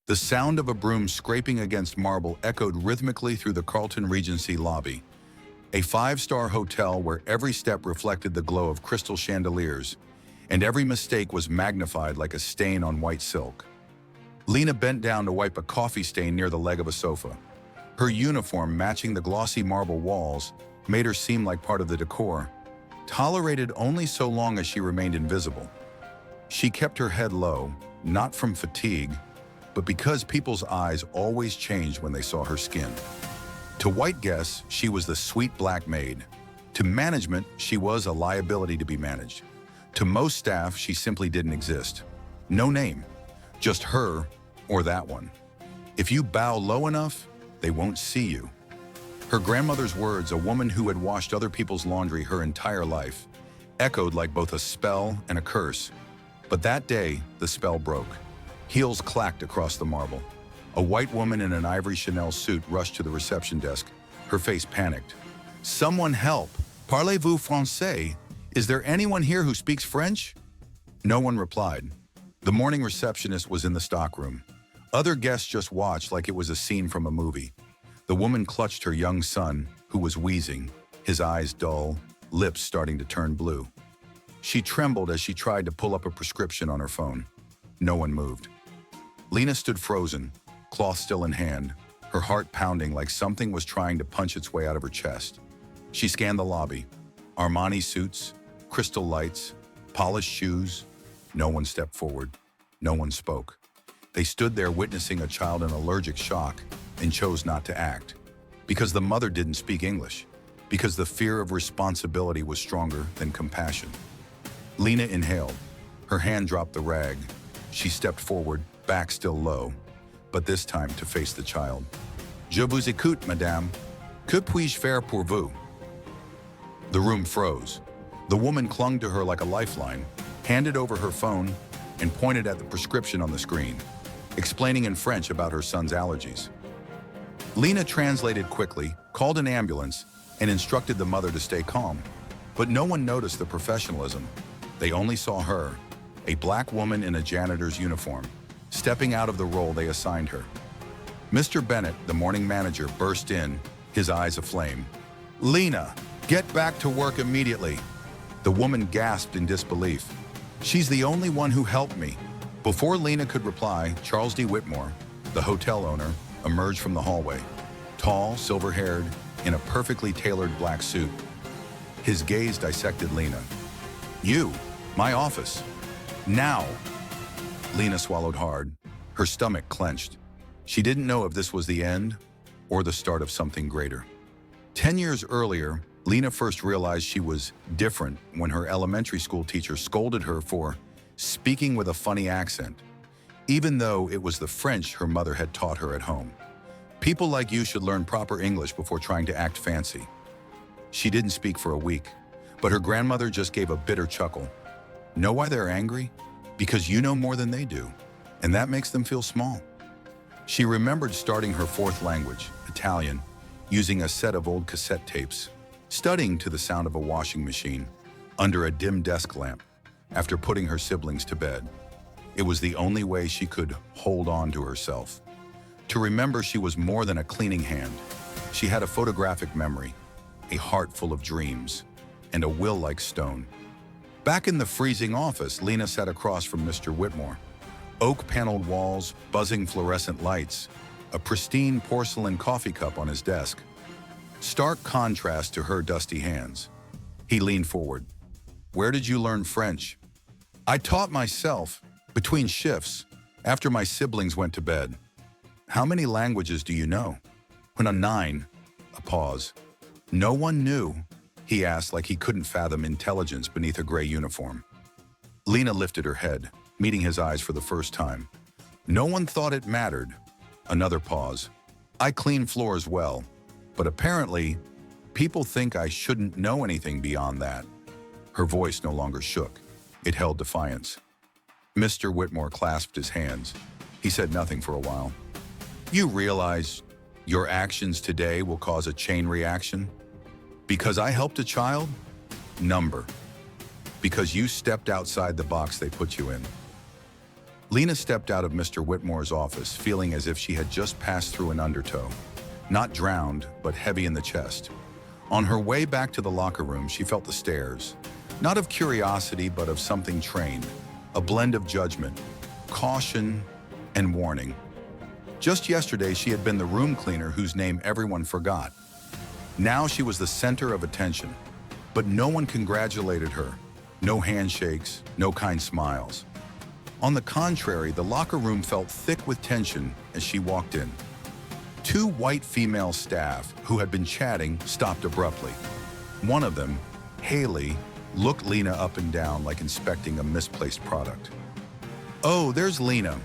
The sound of a broom scraping against marble echoed rhythmically through the Carlton Regency lobby, a five-star hotel where every step reflected the glow of crystal chandeliers, and every mistake was magnified like a stain on white silk. Lena bent down to wipe a coffee stain near the leg of a sofa. Her uniform, matching the glossy marble walls, made her seem like part of the decor, tolerated only so long as she remained invisible. She kept her head low, not from fatigue, but because people's eyes always changed when they saw her skin. To white guests, she was the sweet black maid. To management, she was a liability to be managed. To most staff, she simply didn't exist. No name, just her or that one. If you bow low enough, they won't see you. Her grandmother's words, a woman who had washed other people's laundry her entire life, echoed like both a spell and a curse. But that day, the spell broke. Heels clacked across the marble. A white woman in an ivory Chanel suit rushed to the reception desk, her face panicked. "Someone help! Parlez-vous français? Is there anyone here who speaks French?" No one replied. The morning receptionist was in the stockroom. Other guests just watched like it was a scene from a movie. The woman clutched her young son, who was wheezing, his eyes dull, lips starting to turn blue. She trembled as she tried to pull up a prescription on her phone. No one moved. Lena stood frozen, cloth still in hand, her heart pounding like something was trying to punch its way out of her chest. She scanned the lobby. Armani suits, crystal lights, polished shoes. No one stepped forward. No one spoke. They stood there witnessing a child in allergic shock and chose not to act. Because the mother didn't speak English. Because the fear of responsibility was stronger than compassion. Lena inhaled. Her hand dropped the rag. She stepped forward, back still low, but this time to face the child. "Je vous écoute, madame. Que puis-je faire pour vous?" The room froze. The woman clung to her like a lifeline, handed over her phone, and pointed at the prescription on the screen, explaining in French about her son's allergies. Lena translated quickly, called an ambulance, and instructed the mother to stay calm. But no one noticed the professionalism. They only saw her, a black woman in a janitor's uniform, stepping out of the role they assigned her. Mr. Bennett, the morning manager, burst in, his eyes aflame. "Lena, get back to work immediately." The woman gasped in disbelief. "She's the only one who helped me." Before Lena could reply, Charles D. Whitmore, the hotel owner, emerged from the hallway. Tall, silver-haired, in a perfectly tailored black suit. His gaze dissected Lena. "You, my office. Now!" Lena swallowed hard. Her stomach clenched. She didn't know if this was the end or the start of something greater. 10 years earlier, Lena first realized she was different when her elementary school teacher scolded her for speaking with a funny accent, even though it was the French her mother had taught her at home. "People like you should learn proper English before trying to act fancy." She didn't speak for a week, but her grandmother just gave a bitter chuckle. "Know why they're angry? Because you know more than they do, and that makes them feel small." She remembered starting her fourth language, Italian, using a set of old cassette tapes, studying to the sound of a washing machine, under a dim desk lamp, after putting her siblings to bed. It was the only way she could hold on to herself. To remember she was more than a cleaning hand. She had a photographic memory, a heart full of dreams, and a will like stone. Back in the freezing office, Lena sat across from Mr. Whitmore. Oak-paneled walls, buzzing fluorescent lights, a pristine porcelain coffee cup on his desk. Stark contrast to her dusty hands. He leaned forward. "Where did you learn French?" "I taught myself, between shifts, after my siblings went to bed." "How many languages do you know?" "9. A pause. "No one knew?" he asked like he couldn't fathom intelligence beneath a gray uniform. Lena lifted her head, meeting his eyes for the first time. "No one thought it mattered." Another pause. "I clean floors well, but apparently, people think I shouldn't know anything beyond that." Her voice no longer shook. It held defiance. Mr. Whitmore clasped his hands. He said nothing for a while. "You realize your actions today will cause a chain reaction? Because I helped a child? Number. Because you stepped outside the box they put you in." Lena stepped out of Mr. Whitmore's office, feeling as if she had just passed through an undertow. Not drowned, but heavy in the chest. On her way back to the locker room, she felt the stares. Not of curiosity, but of something trained. A blend of judgment, caution, and warning. Just yesterday, she had been the room cleaner whose name everyone forgot. Now she was the center of attention. But no one congratulated her. No handshakes, no kind smiles. On the contrary, the locker room felt thick with tension as she walked in. Two white female staff who had been chatting stopped abruptly. One of them, Haley, looked Lena up and down like inspecting a misplaced product. "Oh, there's Lena.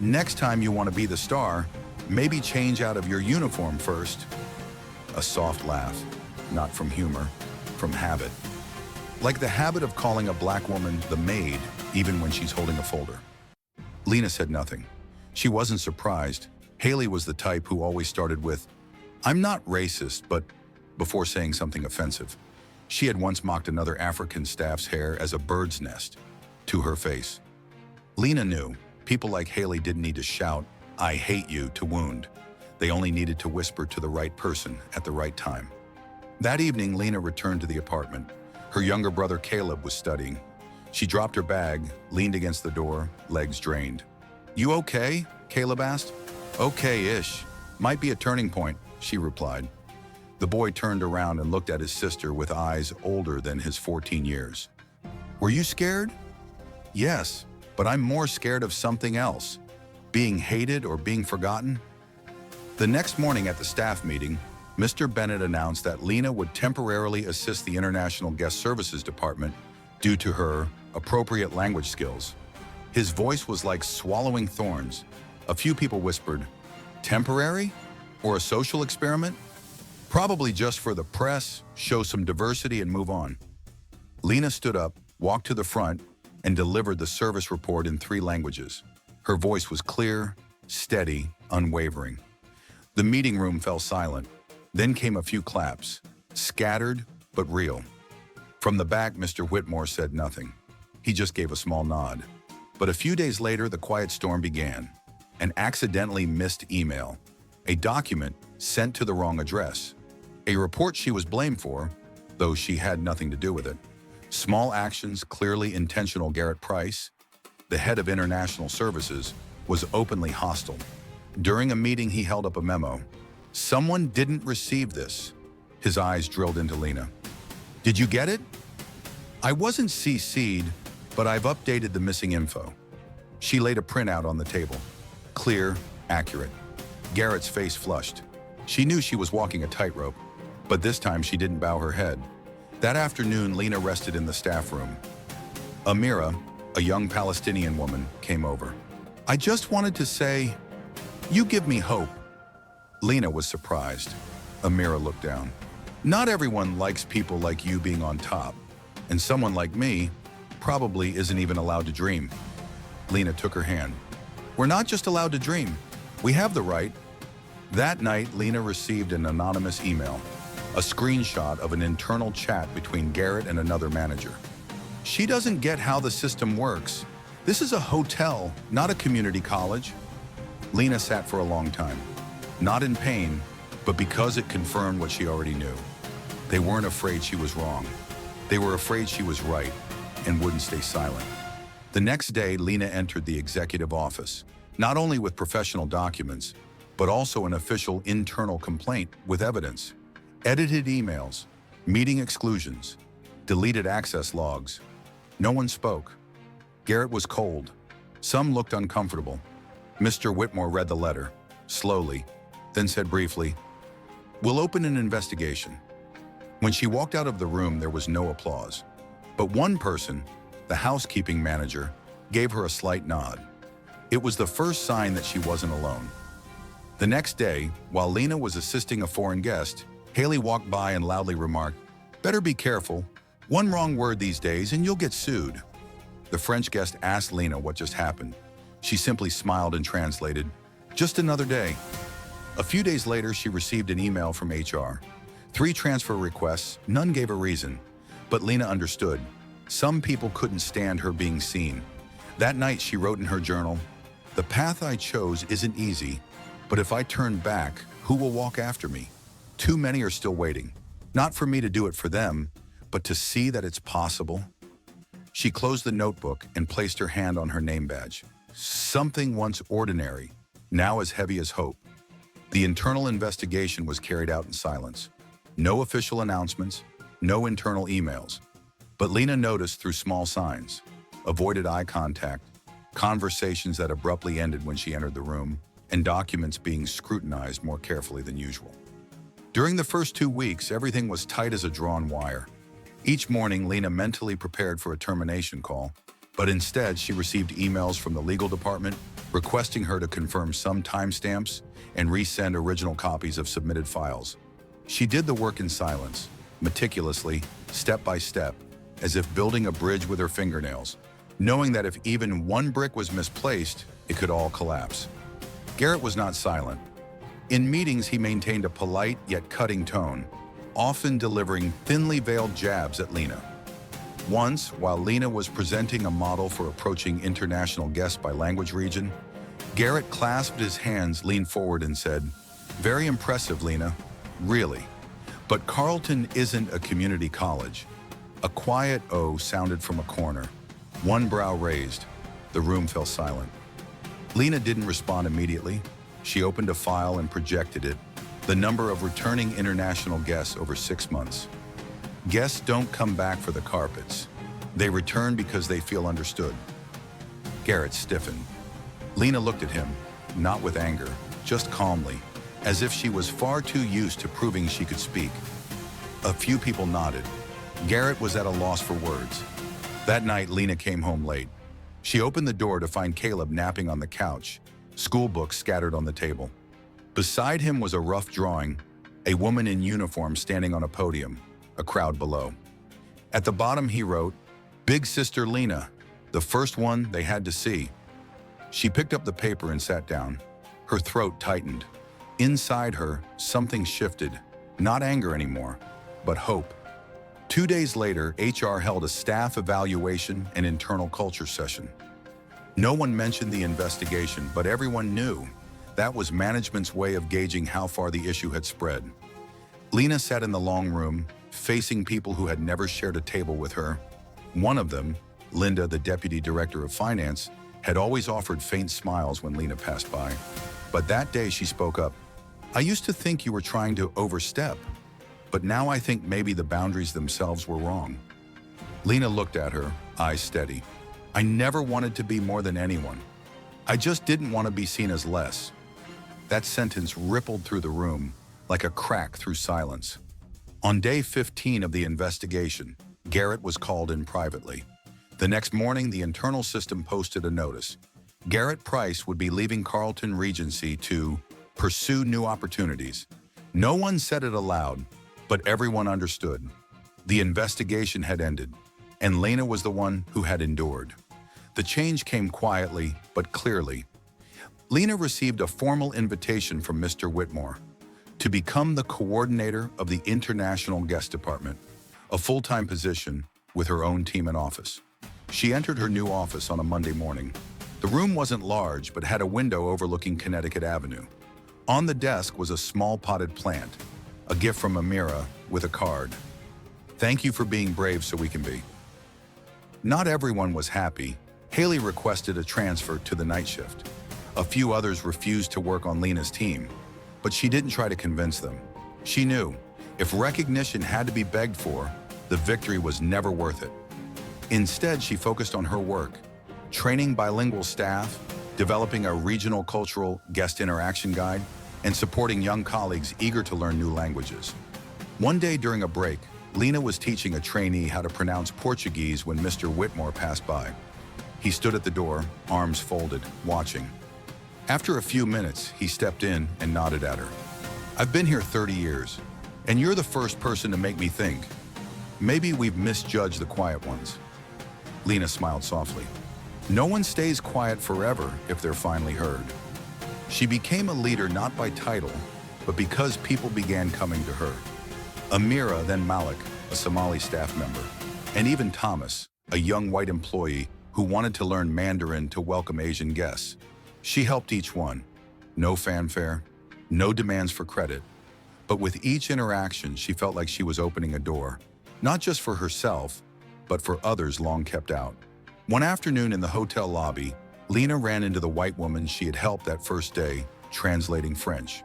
Next time you want to be the star, maybe change out of your uniform first." A soft laugh, not from humor, from habit. Like the habit of calling a black woman the maid, even when she's holding a folder. Lena said nothing. She wasn't surprised. Haley was the type who always started with, "I'm not racist, but," before saying something offensive. She had once mocked another African staff's hair as a bird's nest, to her face. Lena knew people like Haley didn't need to shout, "I hate you," to wound. They only needed to whisper to the right person at the right time. That evening, Lena returned to the apartment. Her younger brother Caleb was studying. She dropped her bag, leaned against the door, legs drained. "You okay?" Caleb asked. "Okay-ish. Might be a turning point," she replied. The boy turned around and looked at his sister with eyes older than his 14 years. "Were you scared?" "Yes, but I'm more scared of something else. Being hated or being forgotten." The next morning at the staff meeting, Mr. Bennett announced that Lena would temporarily assist the International Guest Services Department due to her appropriate language skills. His voice was like swallowing thorns. A few people whispered, "Temporary? Or a social experiment? Probably just for the press, show some diversity and move on." Lena stood up, walked to the front, and delivered the service report in 3 languages. Her voice was clear, steady, unwavering. The meeting room fell silent. Then came a few claps, scattered but real. From the back, Mr. Whitmore said nothing. He just gave a small nod. But a few days later, the quiet storm began. An accidentally missed email, a document sent to the wrong address, a report she was blamed for, though she had nothing to do with it. Small actions, clearly intentional. Garrett Price, the head of international services, was openly hostile. During a meeting, he held up a memo. "Someone didn't receive this." His eyes drilled into Lena. "Did you get it?" "I wasn't CC'd, but I've updated the missing info." She laid a printout on the table. Clear, accurate. Garrett's face flushed. She knew she was walking a tightrope, but this time she didn't bow her head. That afternoon, Lena rested in the staff room. Amira, a young Palestinian woman, came over. "I just wanted to say, you give me hope." Lena was surprised. Amira looked down. "Not everyone likes people like you being on top, and someone like me probably isn't even allowed to dream." Lena took her hand. "We're not just allowed to dream. We have the right." That night, Lena received an anonymous email, a screenshot of an internal chat between Garrett and another manager. "She doesn't get how the system works. This is a hotel, not a community college." Lena sat for a long time, not in pain, but because it confirmed what she already knew. They weren't afraid she was wrong. They were afraid she was right and wouldn't stay silent. The next day, Lena entered the executive office, not only with professional documents, but also an official internal complaint with evidence. Edited emails, meeting exclusions, deleted access logs. No one spoke. Garrett was cold. Some looked uncomfortable. Mr. Whitmore read the letter, slowly, then said briefly, "We'll open an investigation." When she walked out of the room, there was no applause. But one person, the housekeeping manager, gave her a slight nod. It was the first sign that she wasn't alone. The next day, while Lena was assisting a foreign guest, Haley walked by and loudly remarked, "Better be careful. One wrong word these days and you'll get sued." The French guest asked Lena what just happened. She simply smiled and translated, "Just another day." A few days later, she received an email from HR. 3 transfer requests, none gave a reason. But Lena understood. Some people couldn't stand her being seen. That night, she wrote in her journal, "The path I chose isn't easy, but if I turn back, who will walk after me? Too many are still waiting. Not for me to do it for them, but to see that it's possible." She closed the notebook and placed her hand on her name badge. Something once ordinary, now as heavy as hope. The internal investigation was carried out in silence. No official announcements, no internal emails. But Lena noticed through small signs: avoided eye contact, conversations that abruptly ended when she entered the room, and documents being scrutinized more carefully than usual. During the first 2 weeks, everything was tight as a drawn wire. Each morning, Lena mentally prepared for a termination call, but instead she received emails from the legal department requesting her to confirm some timestamps and resend original copies of submitted files. She did the work in silence, meticulously, step by step, as if building a bridge with her fingernails, knowing that if even one brick was misplaced, it could all collapse. Garrett was not silent. In meetings, he maintained a polite yet cutting tone, often delivering thinly veiled jabs at Lena. Once, while Lena was presenting a model for approaching international guests by language region, Garrett clasped his hands, leaned forward and said, "Very impressive, Lena. Really. But Carleton isn't a community college." A quiet "oh" sounded from a corner. One brow raised. The room fell silent. Lena didn't respond immediately. She opened a file and projected it, the number of returning international guests over 6 months. Guests don't come back for the carpets. They return because they feel understood. Garrett stiffened. Lena looked at him, not with anger, just calmly, as if she was far too used to proving she could speak. A few people nodded. Garrett was at a loss for words. That night, Lena came home late. She opened the door to find Caleb napping on the couch, school books scattered on the table. Beside him was a rough drawing, a woman in uniform standing on a podium, a crowd below. At the bottom he wrote, "Big Sister Lena, the first one they had to see." She picked up the paper and sat down. Her throat tightened. Inside her, something shifted, not anger anymore, but hope. 2 days later, HR held a staff evaluation and internal culture session. No one mentioned the investigation, but everyone knew that was management's way of gauging how far the issue had spread. Lena sat in the long room, facing people who had never shared a table with her. One of them, Linda, the deputy director of finance, had always offered faint smiles when Lena passed by. But that day she spoke up. "I used to think you were trying to overstep, but now I think maybe the boundaries themselves were wrong." Lena looked at her, eyes steady. "I never wanted to be more than anyone. I just didn't want to be seen as less." That sentence rippled through the room like a crack through silence. On day 15 of the investigation, Garrett was called in privately. The next morning, the internal system posted a notice. Garrett Price would be leaving Carleton Regency to pursue new opportunities. No one said it aloud, but everyone understood. The investigation had ended, and Lena was the one who had endured. The change came quietly, but clearly. Lena received a formal invitation from Mr. Whitmore to become the coordinator of the International Guest Department, a full-time position with her own team and office. She entered her new office on a Monday morning. The room wasn't large, but had a window overlooking Connecticut Avenue. On the desk was a small potted plant, a gift from Amira with a card. "Thank you for being brave so we can be." Not everyone was happy. Haley requested a transfer to the night shift. A few others refused to work on Lena's team, but she didn't try to convince them. She knew, if recognition had to be begged for, the victory was never worth it. Instead, she focused on her work, training bilingual staff, developing a regional cultural guest interaction guide, and supporting young colleagues eager to learn new languages. One day during a break, Lena was teaching a trainee how to pronounce Portuguese when Mr. Whitmore passed by. He stood at the door, arms folded, watching. After a few minutes, he stepped in and nodded at her. "I've been here 30 years, and you're the first person to make me think. Maybe we've misjudged the quiet ones." Lena smiled softly. No one stays quiet forever if they're finally heard. She became a leader not by title, but because people began coming to her. Amira, then Malik, a Somali staff member, and even Thomas, a young white employee who wanted to learn Mandarin to welcome Asian guests. She helped each one. No fanfare, no demands for credit. But with each interaction, she felt like she was opening a door, not just for herself, but for others long kept out. One afternoon in the hotel lobby, Lena ran into the white woman she had helped that first day, translating French.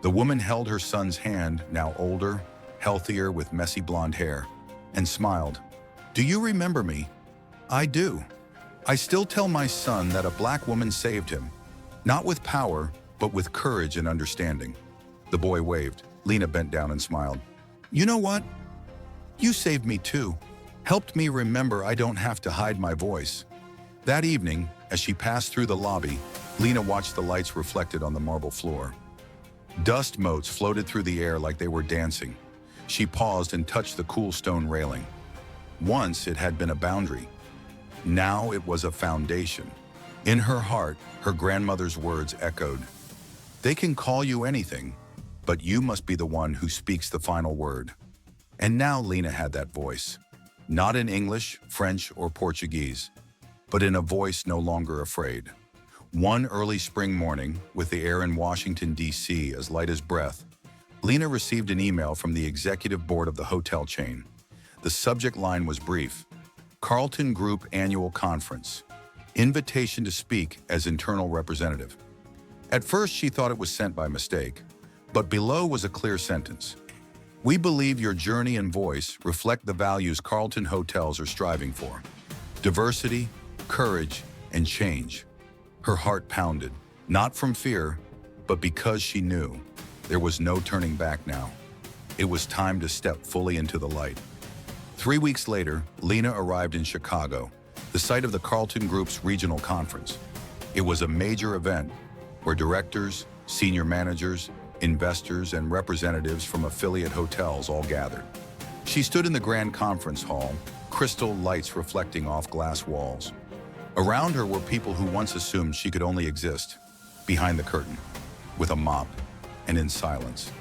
The woman held her son's hand, now older, healthier, with messy blonde hair, and smiled. "Do you remember me?" "I do. I still tell my son that a black woman saved him, not with power, but with courage and understanding." The boy waved. Lena bent down and smiled. "You know what? You saved me too. Helped me remember I don't have to hide my voice." That evening, as she passed through the lobby, Lena watched the lights reflected on the marble floor. Dust motes floated through the air like they were dancing. She paused and touched the cool stone railing. Once it had been a boundary. Now it was a foundation. In her heart, her grandmother's words echoed. "They can call you anything, but you must be the one who speaks the final word." And now Lena had that voice. Not in English, French, or Portuguese, but in a voice no longer afraid. One early spring morning, with the air in Washington, D.C. as light as breath, Lena received an email from the executive board of the hotel chain. The subject line was brief: Carlton Group Annual Conference. Invitation to speak as internal representative. At first, she thought it was sent by mistake, but below was a clear sentence. "We believe your journey and voice reflect the values Carlton hotels are striving for: diversity, courage, and change." Her heart pounded, not from fear, but because she knew there was no turning back now. It was time to step fully into the light. 3 weeks later, Lena arrived in Chicago, the site of the Carlton Group's regional conference. It was a major event where directors, senior managers, investors, and representatives from affiliate hotels all gathered. She stood in the grand conference hall, crystal lights reflecting off glass walls. Around her were people who once assumed she could only exist behind the curtain, with a mop and in silence.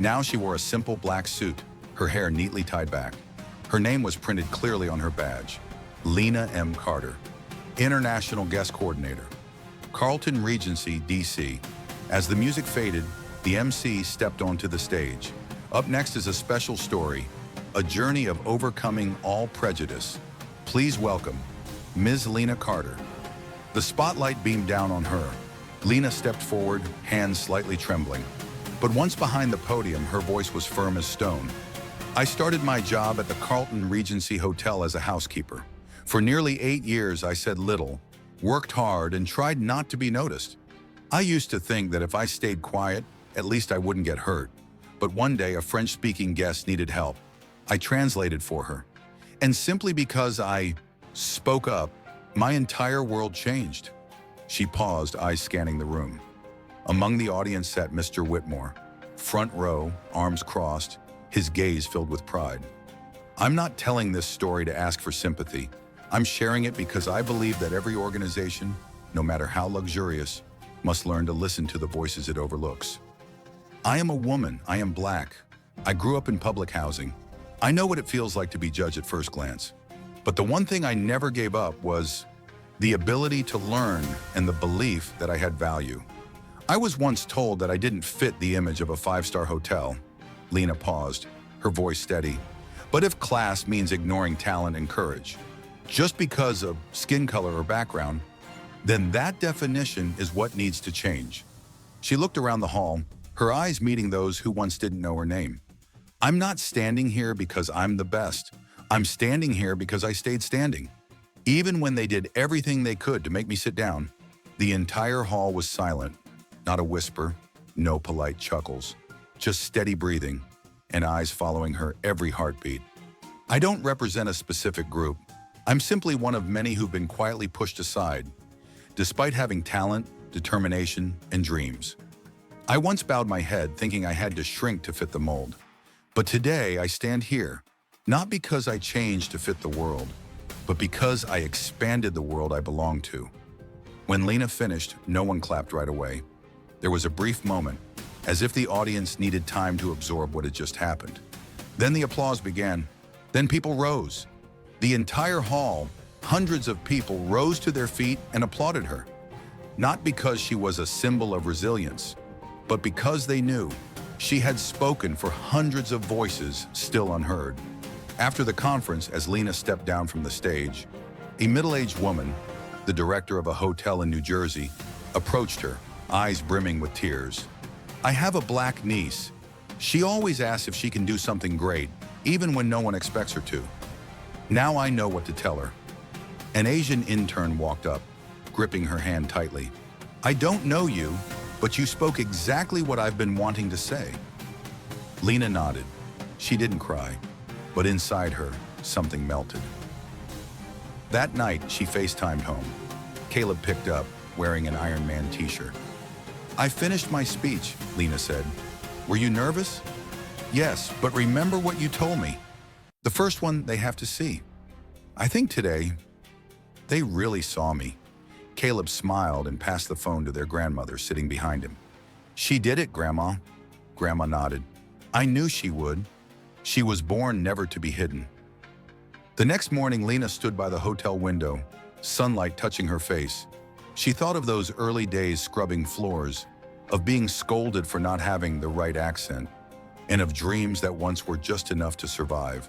Now she wore a simple black suit, her hair neatly tied back. Her name was printed clearly on her badge: Lena M. Carter, International Guest Coordinator, Carlton Regency, D.C. As the music faded, the MC stepped onto the stage. Up next is a special story, a journey of overcoming all prejudice. Please welcome Ms. Lena Carter. The spotlight beamed down on her. Lena stepped forward, hands slightly trembling. But once behind the podium, her voice was firm as stone. "I started my job at the Carlton Regency Hotel as a housekeeper. For nearly 8 years, I said little, worked hard, and tried not to be noticed. I used to think that if I stayed quiet, at least I wouldn't get hurt. But one day, a French-speaking guest needed help. I translated for her. And simply because I spoke up, my entire world changed." She paused, eyes scanning the room. Among the audience sat Mr. Whitmore, front row, arms crossed, his gaze filled with pride. "I'm not telling this story to ask for sympathy. I'm sharing it because I believe that every organization, no matter how luxurious, must learn to listen to the voices it overlooks. I am a woman. I am black. I grew up in public housing. I know what it feels like to be judged at first glance. But the one thing I never gave up was the ability to learn and the belief that I had value. I was once told that I didn't fit the image of a 5-star hotel." Lena paused, her voice steady. "But if class means ignoring talent and courage, just because of skin color or background, then that definition is what needs to change." She looked around the hall, her eyes meeting those who once didn't know her name. "I'm not standing here because I'm the best. I'm standing here because I stayed standing. Even when they did everything they could to make me sit down." The entire hall was silent. Not a whisper, no polite chuckles, just steady breathing and eyes following her every heartbeat. "I don't represent a specific group. I'm simply one of many who've been quietly pushed aside, despite having talent, determination, and dreams. I once bowed my head thinking I had to shrink to fit the mold. But today I stand here, not because I changed to fit the world, but because I expanded the world I belong to." When Lena finished, no one clapped right away. There was a brief moment, as if the audience needed time to absorb what had just happened. Then the applause began. Then people rose. The entire hall, Hundreds of people rose to their feet and applauded her, not because she was a symbol of resilience, but because they knew she had spoken for hundreds of voices still unheard. After the conference, as Lena stepped down from the stage, a middle-aged woman, the director of a hotel in New Jersey, approached her, eyes brimming with tears. "I have a black niece. She always asks if she can do something great, even when no one expects her to. Now I know what to tell her." An Asian intern walked up, gripping her hand tightly. "I don't know you, but you spoke exactly what I've been wanting to say." Lena nodded. She didn't cry, but inside her, something melted. That night, she FaceTimed home. Caleb picked up, wearing an Iron Man t-shirt. "I finished my speech," Lena said. "Were you nervous?" "Yes, but remember what you told me. The first one they have to see." "I think today, they really saw me." Caleb smiled and passed the phone to their grandmother sitting behind him. "She did it, Grandma." Grandma nodded. "I knew she would. She was born never to be hidden." The next morning, Lena stood by the hotel window, sunlight touching her face. She thought of those early days scrubbing floors, of being scolded for not having the right accent, and of dreams that once were just enough to survive.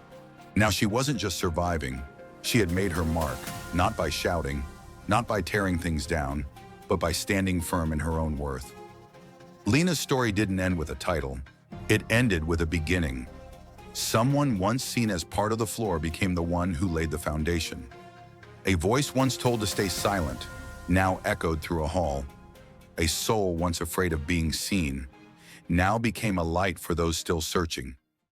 Now she wasn't just surviving, she had made her mark, not by shouting, not by tearing things down, but by standing firm in her own worth. Lena's story didn't end with a title. It ended with a beginning. Someone once seen as part of the floor became the one who laid the foundation. A voice once told to stay silent, now echoed through a hall. A soul once afraid of being seen, now became a light for those still searching.